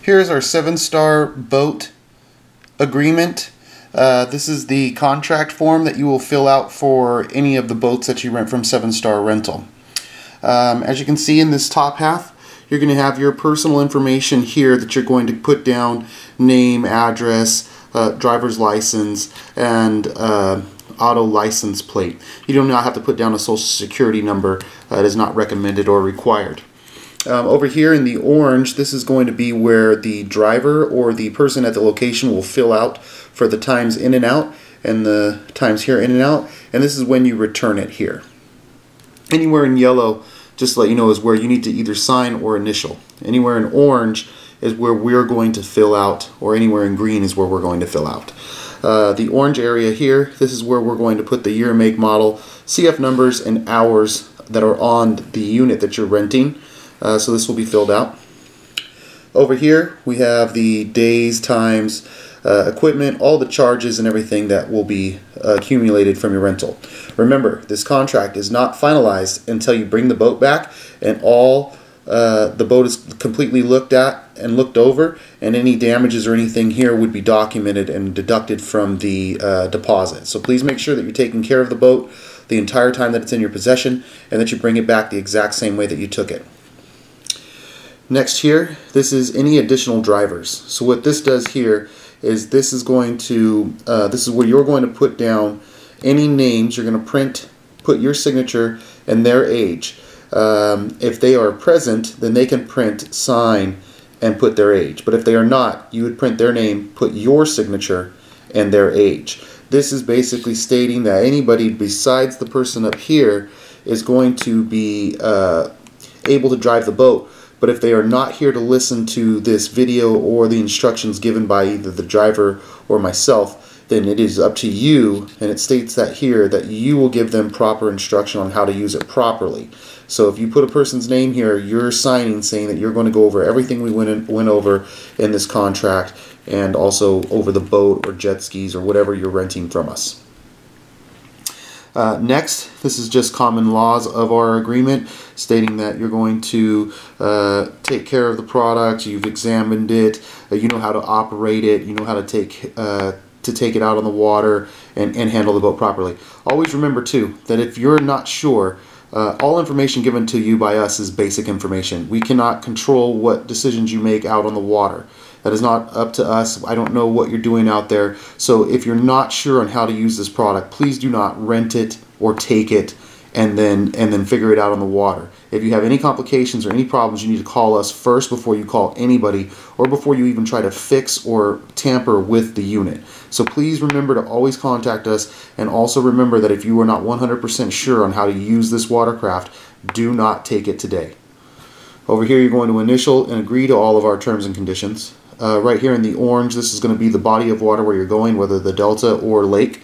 Here's our 7-star boat agreement. This is the contract form that you will fill out for any of the boats that you rent from 7-Star Rental. As you can see in this top half, you're going to have your personal information here that you're going to put down: name, address, driver's license, and auto license plate. You do not have to put down a social security number. It is not recommended or required. Over here in the orange, this is going to be where the driver or the person at the location will fill out for the times in and out and the times here in and out, and this is when you return it here. Anywhere in yellow, just to let you know, is where you need to either sign or initial. Anywhere in orange is where we're going to fill out, or anywhere in green is where we're going to fill out. The orange area here, this is where we're going to put the year, make, model, CF numbers, and hours that are on the unit that you're renting. So this will be filled out. Over here we have the days, times, equipment, all the charges and everything that will be accumulated from your rental. Remember, this contract is not finalized until you bring the boat back and all the boat is completely looked at and looked over, and any damages or anything here would be documented and deducted from the deposit. So please make sure that you're taking care of the boat the entire time that it's in your possession, and that you bring it back the exact same way that you took it. Next here, this is any additional drivers. So what this does here is this is going to, this is where you're going to put down any names. You're going to put your signature and their age. If they are present, then they can print, sign, and put their age. But if they are not, you would print their name, put your signature, and their age. This is basically stating that anybody besides the person up here is going to be able to drive the boat. But if they are not here to listen to this video or the instructions given by either the driver or myself, then it is up to you, and it states that here, that you will give them proper instruction on how to use it properly. So if you put a person's name here, you're signing saying that you're going to go over everything we went over in this contract, and also over the boat or jet skis or whatever you're renting from us. Next, this is just common laws of our agreement, stating that you're going to take care of the product, you've examined it, you know how to operate it, you know how to take it out on the water and handle the boat properly. Always remember too that if you're not sure, all information given to you by us is basic information. We cannot control what decisions you make out on the water. That is not up to us. I don't know what you're doing out there. So if you're not sure on how to use this product, please do not rent it or take it and then figure it out on the water. If you have any complications or any problems, you need to call us first before you call anybody, or before you even try to fix or tamper with the unit. So please remember to always contact us, and also remember that if you are not 100% sure on how to use this watercraft, do not take it today. Over here, you're going to initial and agree to all of our terms and conditions. Right here in the orange, this is going to be the body of water where you're going, whether the delta or lake.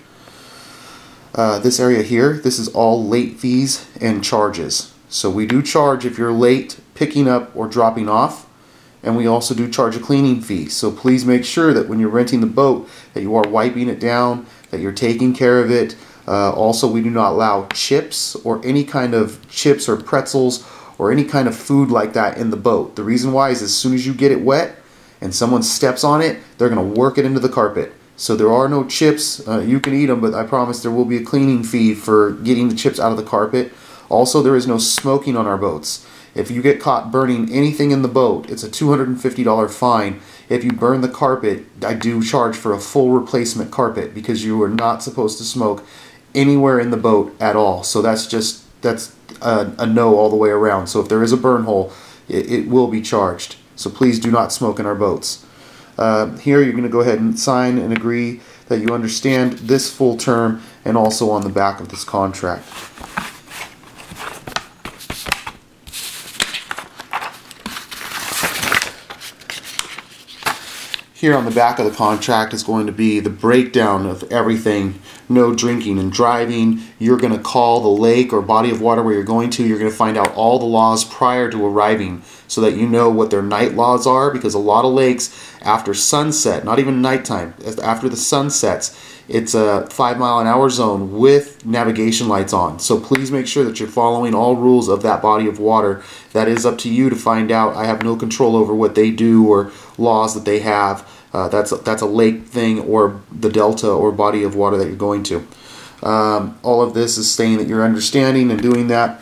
This area here, this is all late fees and charges. So we do charge if you're late picking up or dropping off, and we also do charge a cleaning fee. So please make sure that when you're renting the boat that you are wiping it down, that you're taking care of it. Also, we do not allow chips or any kind of chips or pretzels or any kind of food like that in the boat. The reason why is as soon as you get it wet and someone steps on it, they're going to work it into the carpet. So there are no chips. You can eat them, but I promise there will be a cleaning fee for getting the chips out of the carpet. Also, there is no smoking on our boats. If you get caught burning anything in the boat, it's a $250 fine. If you burn the carpet, I do charge for a full replacement carpet, because you are not supposed to smoke anywhere in the boat at all. So that's a no all the way around. So if there is a burn hole, it will be charged. So please do not smoke in our boats. Here you're going to go ahead and sign and agree that you understand this full term, and also on the back of this contract. Here on the back of the contract is going to be the breakdown of everything no drinking and driving. You're going to call the lake or body of water where you're going to. You're going to find out all the laws prior to arriving so that you know what their night laws are, because a lot of lakes after sunset, not even nighttime, after the sun sets, it's a 5-mile-an-hour zone with navigation lights on. So please make sure that you're following all rules of that body of water. That is up to you to find out. I have no control over what they do or laws that they have. That's a lake thing or the delta or body of water that you're going to. All of this is saying that you're understanding and doing that.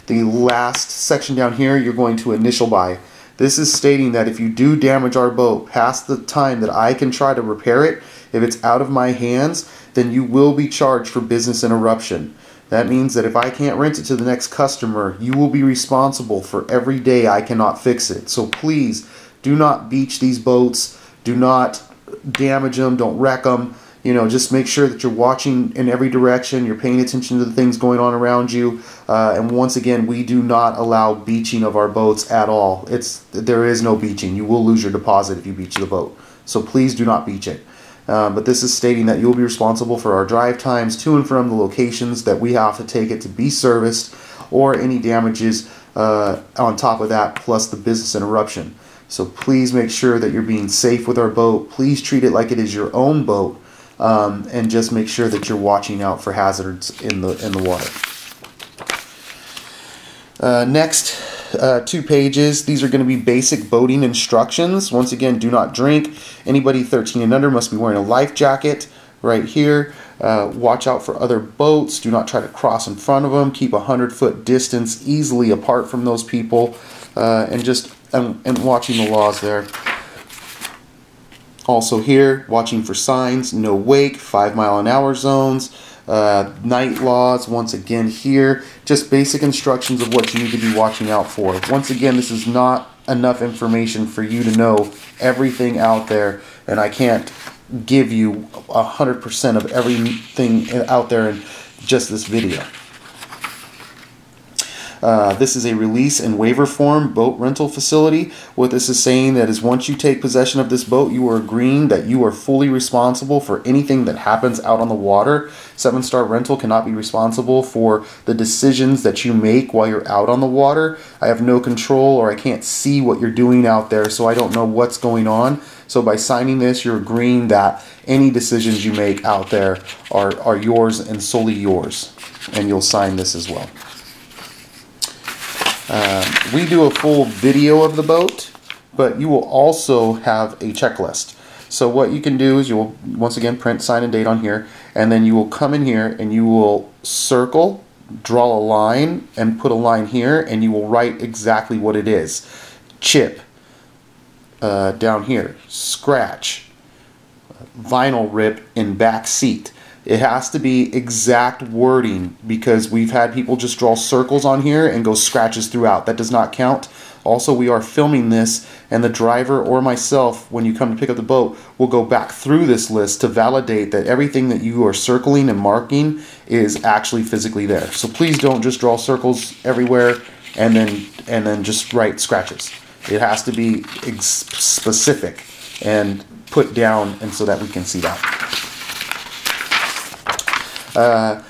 The last section down here, you're going to initial buy. This is stating that if you do damage our boat past the time that I can try to repair it, if it's out of my hands, then you will be charged for business interruption. That means that if I can't rent it to the next customer, you will be responsible for every day I cannot fix it. So please do not beach these boats. Do not damage them. Don't wreck them. You know, just make sure that you're watching in every direction. You're paying attention to the things going on around you. And once again, we do not allow beaching of our boats at all. There is no beaching. You will lose your deposit if you beach the boat. So please do not beach it. But this is stating that you'll be responsible for our drive times to and from the locations that we have to take it to be serviced, or any damages on top of that, plus the business interruption. So please make sure that you're being safe with our boat. Please treat it like it is your own boat, and just make sure that you're watching out for hazards in the water. Next, 2 pages. These are going to be basic boating instructions. Once again, do not drink. Anybody 13 and under must be wearing a life jacket right here. Watch out for other boats. Do not try to cross in front of them. Keep a 100-foot distance easily apart from those people, and watching the laws there. Also here, watching for signs, no wake, 5-mile-an-hour zones, night laws. Once again here, just basic instructions of what you need to be watching out for. Once again, this is not enough information for you to know everything out there, and I can't give you 100% of everything out there in just this video. This is a release and waiver form boat rental facility. What this is saying that is once you take possession of this boat, you are agreeing that you are fully responsible for anything that happens out on the water. 7-Star Rental cannot be responsible for the decisions that you make while you're out on the water. I have no control, or I can't see what you're doing out there, so I don't know what's going on. So by signing this, you're agreeing that any decisions you make out there are yours and solely yours. And you'll sign this as well. We do a full video of the boat, but you will also have a checklist. So what you can do is you will once again print, sign, and date on here, and then you will come in here and you will circle, draw a line, and put a line here, and you will write exactly what it is. Chip, down here, scratch, vinyl rip in back seat. It has to be exact wording, because we've had people just draw circles on here and go scratches throughout. That does not count. Also, we are filming this, and the driver or myself, when you come to pick up the boat, will go back through this list to validate that everything that you are circling and marking is actually physically there. So please don't just draw circles everywhere and then just write scratches. It has to be specific and put down, and so that we can see that.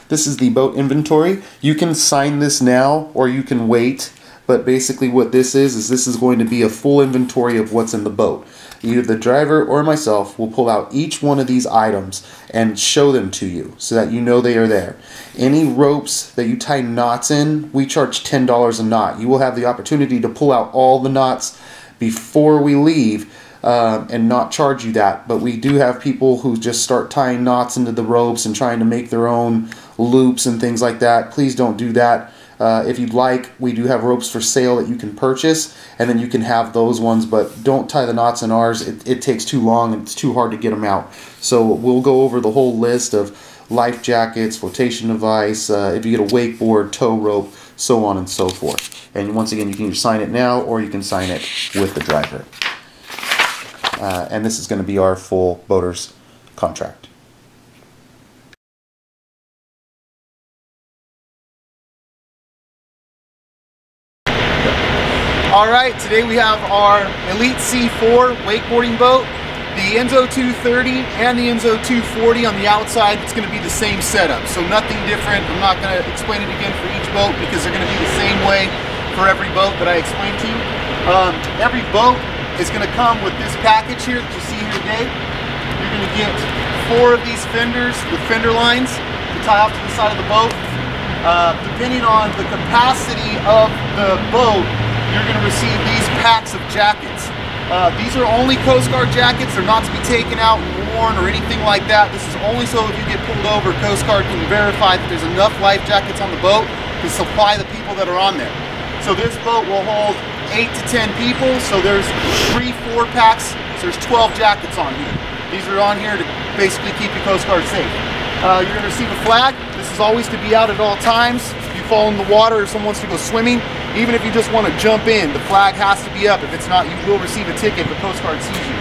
This is the boat inventory. You can sign this now or you can wait, but basically what this is this is going to be a full inventory of what's in the boat. Either the driver or myself will pull out each one of these items and show them to you so that you know they are there. Any ropes that you tie knots in, we charge $10 a knot. You will have the opportunity to pull out all the knots before we leave, and not charge you that. But we do have people who just start tying knots into the ropes and trying to make their own loops and things like that. Please don't do that. If you'd like, we do have ropes for sale that you can purchase, and then you can have those ones, but don't tie the knots in ours. It takes too long and it's too hard to get them out. So we'll go over the whole list of life jackets, flotation device, if you get a wakeboard, tow rope, so on and so forth. And once again, you can either sign it now or you can sign it with the driver. And this is going to be our full boater's contract. Alright, today we have our Elite C4 wakeboarding boat. The Enzo 230 and the Enzo 240 on the outside, it's going to be the same setup, so nothing different. I'm not going to explain it again for each boat because they're going to be the same way for every boat that I explained to you. Every boat is going to come with this package here that you see here today. You're going to get 4 of these fenders with fender lines to tie off to the side of the boat. Depending on the capacity of the boat, you're going to receive these packs of jackets. These are only Coast Guard jackets. They're not to be taken out and worn or anything like that. This is only so if you get pulled over, Coast Guard can verify that there's enough life jackets on the boat to supply the people that are on there. So this boat will hold 8 to 10 people. So there's 3-4 packs. So there's 12 jackets on here. These are on here to basically keep your Coast Guard safe. You're going to receive a flag. This is always to be out at all times. If you fall in the water or someone wants to go swimming, even if you just want to jump in, the flag has to be up. If it's not, you will receive a ticket if the Coast Guard sees you.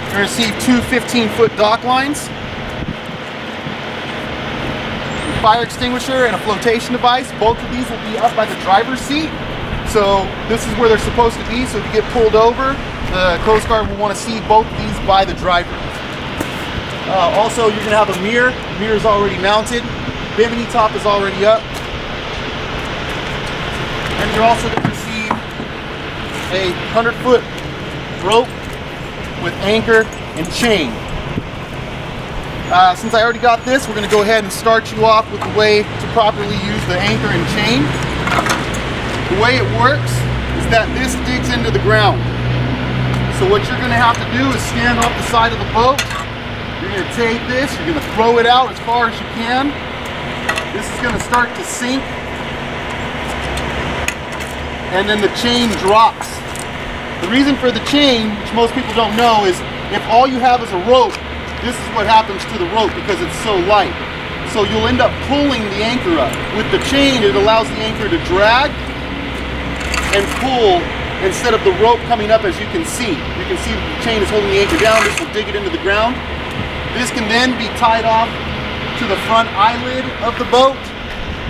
You're going to receive 2 15-foot dock lines, a fire extinguisher, and a flotation device. Both of these will be up by the driver's seat. So this is where they're supposed to be. So if you get pulled over, the Coast Guard will want to see both of these by the driver. Also, you're going to have a mirror. The mirror is already mounted. Bimini top is already up. And you're also going to receive a 100-foot rope with anchor and chain. Since I already got this, we're going to go ahead and start you off with the way to properly use the anchor and chain. The way it works is that this digs into the ground. So what you're going to have to do is stand off the side of the boat. You're going to take this, you're going to throw it out as far as you can. This is going to start to sink. And then the chain drops. The reason for the chain, which most people don't know, is if all you have is a rope, this is what happens to the rope because it's so light. So you'll end up pulling the anchor up. With the chain, it allows the anchor to drag and pull instead of the rope coming up, as you can see. You can see the chain is holding the anchor down. This will dig it into the ground. This can then be tied off to the front eyelid of the boat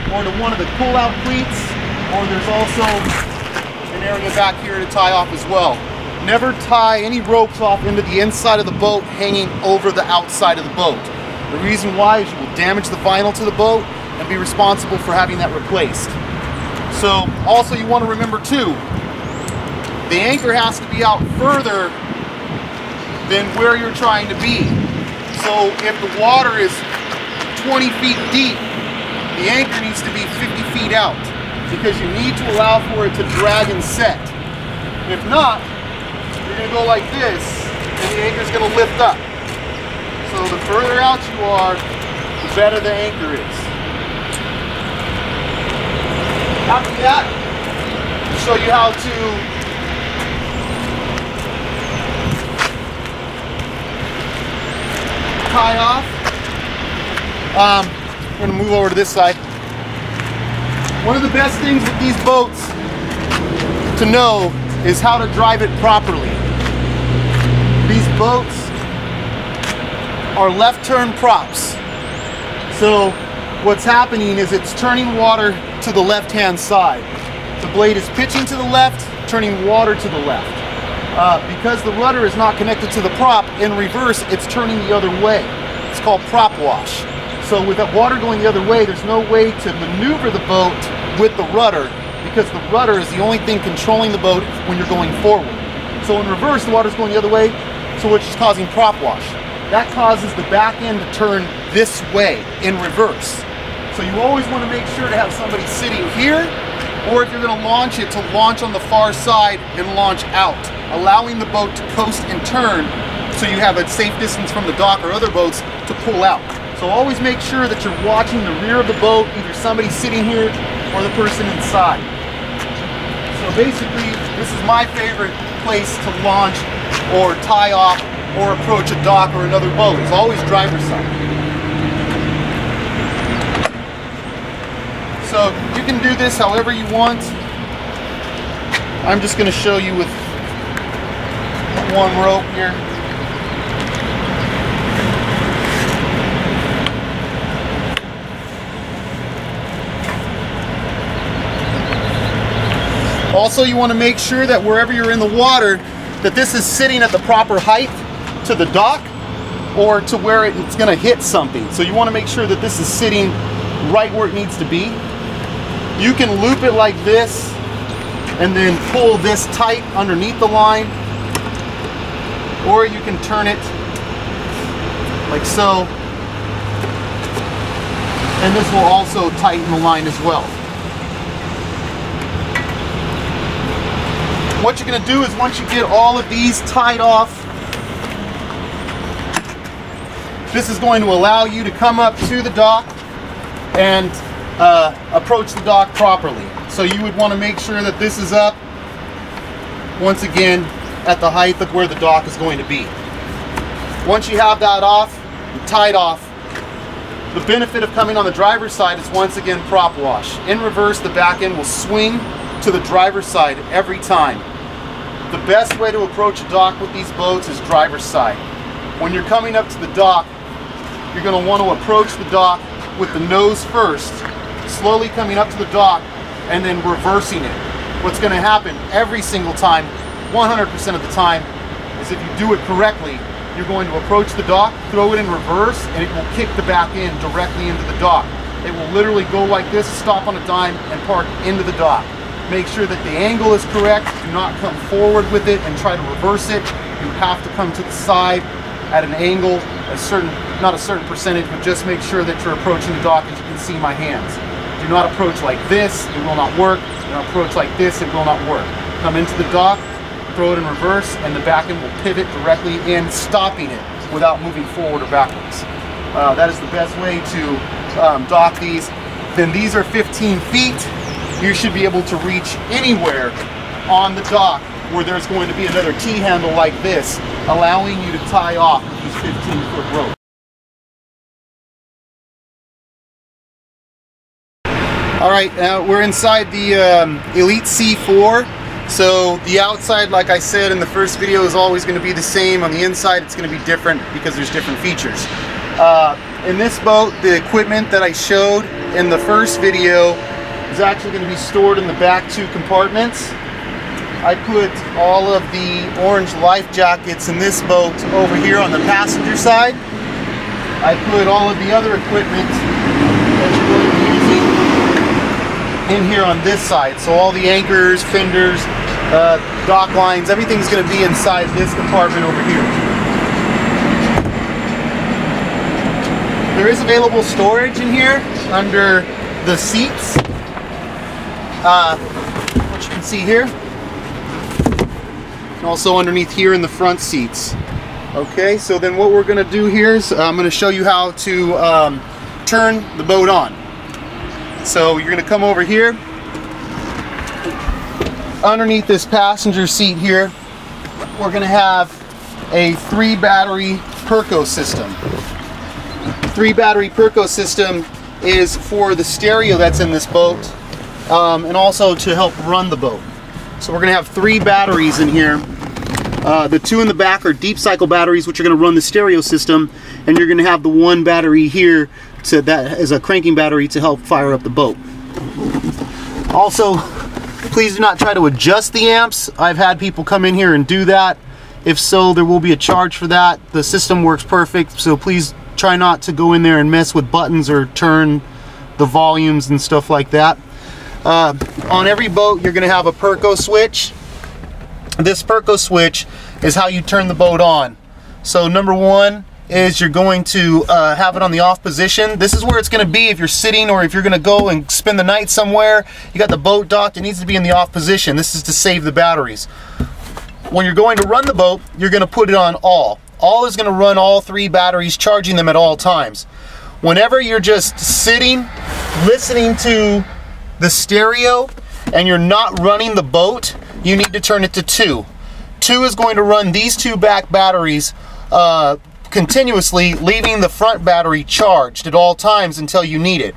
or to one of the pull-out cleats, or there's also an area back here to tie off as well. Never tie any ropes off into the inside of the boat hanging over the outside of the boat. The reason why is you will damage the vinyl to the boat and be responsible for having that replaced. So also you want to remember too, the anchor has to be out further than where you're trying to be. So if the water is 20 feet deep, the anchor needs to be 50 feet out because you need to allow for it to drag and set. If not, you're going to go like this and the anchor is going to lift up. So the further out you are, the better the anchor is. After that, I'll show you how to tie off. We're going to move over to this side. One of the best things with these boats to know is how to drive it properly. These boats are left turn props. So what's happening is it's turning water to the left hand side. The blade is pitching to the left, turning water to the left. Because the rudder is not connected to the prop, in reverse it's turning the other way. It's called prop wash. So with that water going the other way, there's no way to maneuver the boat with the rudder because the rudder is the only thing controlling the boat when you're going forward. So in reverse, the water's going the other way, so which is causing prop wash. That causes the back end to turn this way in reverse. So you always want to make sure to have somebody sitting here, or if you're going to launch it, to launch on the far side and launch out, allowing the boat to coast and turn so you have a safe distance from the dock or other boats to pull out. So always make sure that you're watching the rear of the boat, either somebody sitting here or the person inside. So basically, this is my favorite place to launch or tie off or approach a dock or another boat. It's always driver's side. So you can do this however you want. I'm just going to show you with one rope here. Also, you want to make sure that wherever you're in the water, that this is sitting at the proper height to the dock or to where it's going to hit something. So you want to make sure that this is sitting right where it needs to be. You can loop it like this and then pull this tight underneath the line, or you can turn it like so, and this will also tighten the line as well. What you're going to do is, once you get all of these tied off, this is going to allow you to come up to the dock and approach the dock properly. So you would want to make sure that this is up, once again, at the height of where the dock is going to be. Once you have that off, tied off, the benefit of coming on the driver's side is, once again, prop wash. In reverse, the back end will swing to the driver's side every time. The best way to approach a dock with these boats is driver's side. When you're coming up to the dock, you're going to want to approach the dock with the nose first, slowly coming up to the dock and then reversing it. What's going to happen every single time, 100% of the time, is if you do it correctly, you're going to approach the dock, throw it in reverse, and it will kick the back end directly into the dock. It will literally go like this, stop on a dime, and park into the dock. Make sure that the angle is correct. Do not come forward with it and try to reverse it. You have to come to the side at an angle, not a certain percentage, but just make sure that you're approaching the dock. As you can see my hands. Do not approach like this, it will not work. Do not approach like this, it will not work. Come into the dock, throw it in reverse, and the back end will pivot directly in, stopping it without moving forward or backwards. That is the best way to dock these. Then these are 15 feet. You should be able to reach anywhere on the dock where there's going to be another T-handle like this, allowing you to tie off with these 15-foot ropes. All right, we're inside the Elite C4. So the outside, like I said in the first video, is always going to be the same. On the inside, it's going to be different because there's different features. In this boat, the equipment that I showed in the first video is actually going to be stored in the back two compartments. I put all of the orange life jackets in this boat over here on the passenger side. I put all of the other equipment that you're going to be using in here on this side. So all the anchors, fenders, dock lines, everything's going to be inside this compartment over here. There is available storage in here under the seats. What you can see here, and also underneath here in the front seats. Okay, so then what we're going to do here is I'm going to show you how to turn the boat on. So you're going to come over here, underneath this passenger seat here, we're going to have a 3-battery Perco system. 3-battery Perco system is for the stereo that's in this boat, and also to help run the boat. So we're going to have 3 batteries in here. The 2 in the back are deep cycle batteries, which are going to run the stereo system, and you're going to have the 1 battery here that is a cranking battery to help fire up the boat. Also, please do not try to adjust the amps. I've had people come in here and do that. If so, there will be a charge for that. The system works perfect, so please try not to go in there and mess with buttons or turn the volumes and stuff like that. On every boat, you're going to have a Perco switch. This Perco switch is how you turn the boat on. So number 1 is you're going to have it on the off position. This is where it's going to be if you're sitting or if you're going to go and spend the night somewhere. You got the boat docked, it needs to be in the off position. This is to save the batteries. When you're going to run the boat, you're going to put it on all. All is going to run all 3 batteries, charging them at all times. Whenever you're just sitting, listening to the stereo, and you're not running the boat, you need to turn it to 2. 2 is going to run these 2 back batteries continuously, leaving the front battery charged at all times until you need it.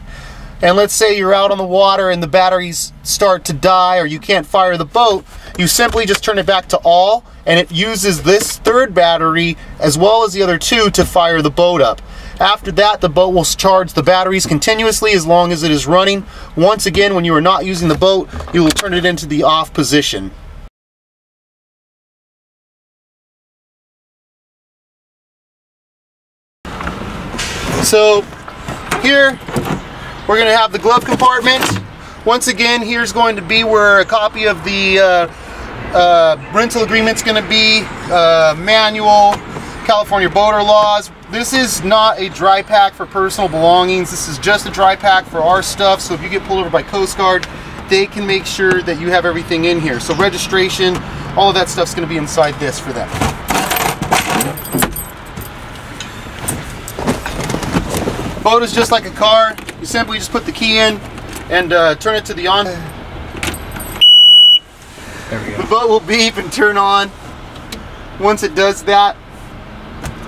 And let's say you're out on the water and the batteries start to die or you can't fire the boat, you simply just turn it back to all, and it uses this 3rd battery as well as the other 2 to fire the boat up. After that, the boat will charge the batteries continuously as long as it is running. Once again, when you are not using the boat, you will turn it into the off position. So here we're going to have the glove compartment. Once again, here's going to be where a copy of the rental agreement's going to be, manual, California boater laws. This is not a dry pack for personal belongings. This is just a dry pack for our stuff. So if you get pulled over by Coast Guard, they can make sure that you have everything in here. So registration, all of that stuff's going to be inside this for them. Boat is just like a car. You simply just put the key in and turn it to the on. There we go. The boat will beep and turn on. Once it does that,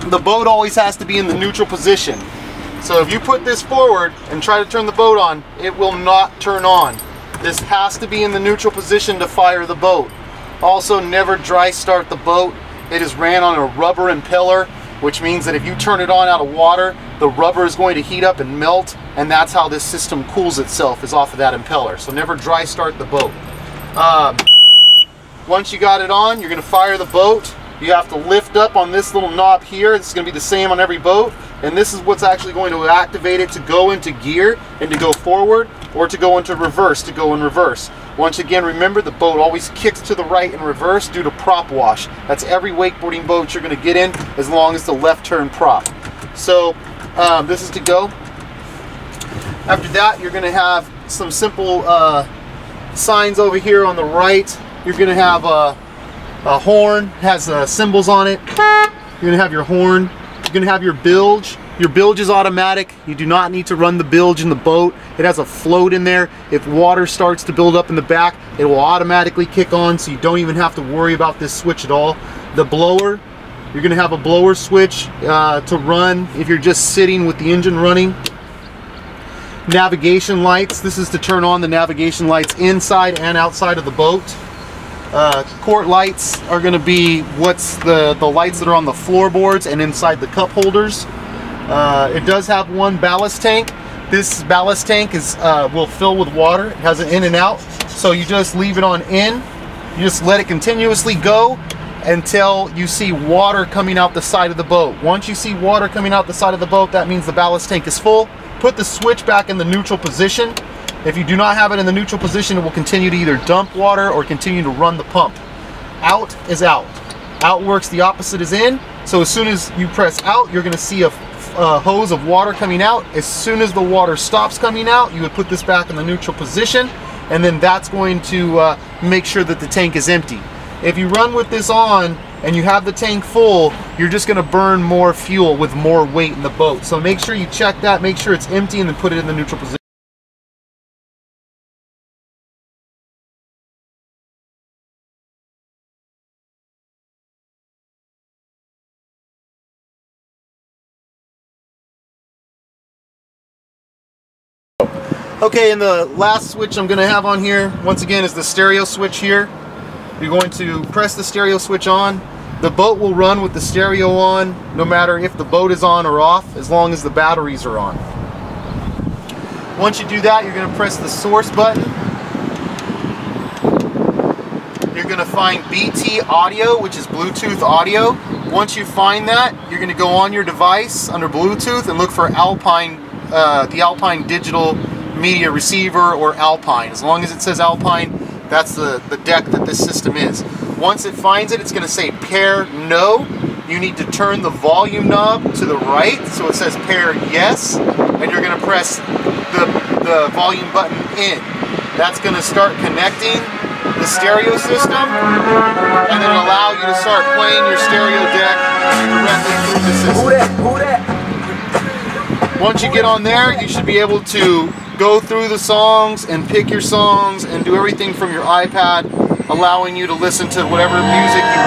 the boat always has to be in the neutral position. So if you put this forward and try to turn the boat on, it will not turn on. This has to be in the neutral position to fire the boat. Also, never dry start the boat. It is ran on a rubber impeller, which means that if you turn it on out of water, the rubber is going to heat up and melt, and that's how this system cools itself, is off of that impeller. So never dry start the boat. Once you got it on, you're going to fire the boat. You have to lift up on this little knob here. It's going to be the same on every boat, and this is what's actually going to activate it to go into gear and to go forward, or to go into reverse to go in reverse. Once again, remember, the boat always kicks to the right in reverse due to prop wash. That's every wakeboarding boat you're going to get in, as long as the left turn prop. So this is to go. After that, you're going to have some simple signs over here on the right. You're going to have a horn, has symbols on it. You're going to have your horn. You're going to have your bilge. Your bilge is automatic. You do not need to run the bilge in the boat. It has a float in there. If water starts to build up in the back, it will automatically kick on, so you don't even have to worry about this switch at all. The blower, you're going to have a blower switch to run if you're just sitting with the engine running. Navigation lights. This is to turn on the navigation lights inside and outside of the boat. Court lights are going to be what's the lights that are on the floorboards and inside the cup holders. It does have one ballast tank. This ballast tank is will fill with water. It has an in and out, so you just leave it on in. You just let it continuously go until you see water coming out the side of the boat. Once you see water coming out the side of the boat, that means the ballast tank is full. Put the switch back in the neutral position. If you do not have it in the neutral position, it will continue to either dump water or continue to run the pump. Out is out. Out works the opposite as in. So as soon as you press out, you're going to see a hose of water coming out. As soon as the water stops coming out, you would put this back in the neutral position, and then that's going to make sure that the tank is empty. If you run with this on and you have the tank full, you're just going to burn more fuel with more weight in the boat. So make sure you check that, make sure it's empty, and then put it in the neutral position. Okay, and the last switch I'm going to have on here, once again, is the stereo switch here. You're going to press the stereo switch on. The boat will run with the stereo on, no matter if the boat is on or off, as long as the batteries are on. Once you do that, you're going to press the source button. You're going to find BT audio, which is Bluetooth audio. Once you find that, you're going to go on your device under Bluetooth and look for Alpine, the Alpine digital media receiver, or Alpine. As long as it says Alpine, that's the deck that this system is. Once it finds it, it's going to say pair no. You need to turn the volume knob to the right so it says pair yes, and you're going to press the volume button in. That's going to start connecting the stereo system, and then allow you to start playing your stereo deck directly through the system. Once you get on there, you should be able to go through the songs and pick your songs and do everything from your iPad, allowing you to listen to whatever music you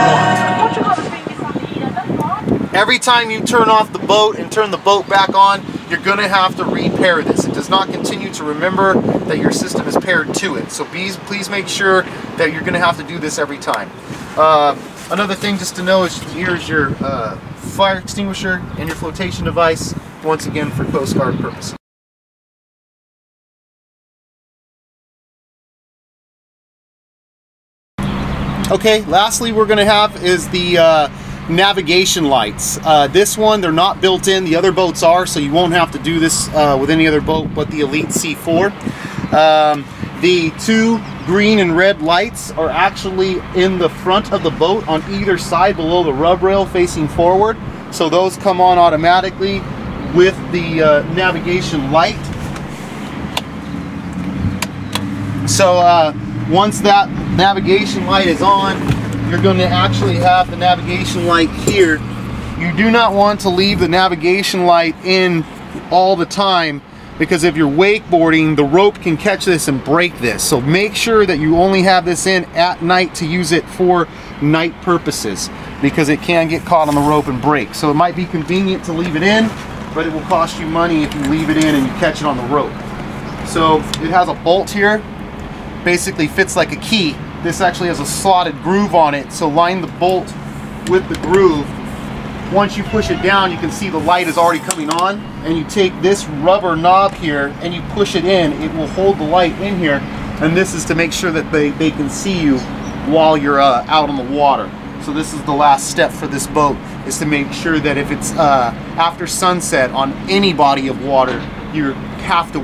want. Every time you turn off the boat and turn the boat back on, you're going to have to repair this. It does not continue to remember that your system is paired to it. So please make sure that you're going to have to do this every time. Another thing just to know is here's your fire extinguisher and your flotation device, once again for Coast Guard purposes. Okay, lastly we're going to have is the navigation lights. This one, they're not built in. The other boats are, so you won't have to do this with any other boat but the Elite C4. The two green and red lights are actually in the front of the boat on either side below the rub rail facing forward. So those come on automatically with the navigation light. So once that navigation light is on, you're going to actually have the navigation light here. You do not want to leave the navigation light in all the time, because if you're wakeboarding, the rope can catch this and break this. So make sure that you only have this in at night to use it for night purposes, because it can get caught on the rope and break. So it might be convenient to leave it in, but it will cost you money if you leave it in and you catch it on the rope. So it has a bolt here, basically fits like a key. This actually has a slotted groove on it, so line the bolt with the groove. Once you push it down, you can see the light is already coming on, and you take this rubber knob here and you push it in. It will hold the light in here, and this is to make sure that they can see you while you're out on the water. So this is the last step for this boat, is to make sure that if it's after sunset on any body of water, you have to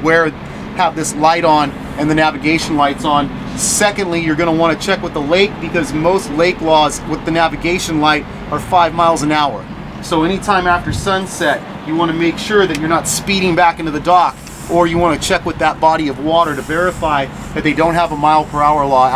have this light on and the navigation lights on. Secondly, you're going to want to check with the lake, because most lake laws with the navigation light are 5 miles an hour. So anytime after sunset, you want to make sure that you're not speeding back into the dock, or you want to check with that body of water to verify that they don't have a mile per hour law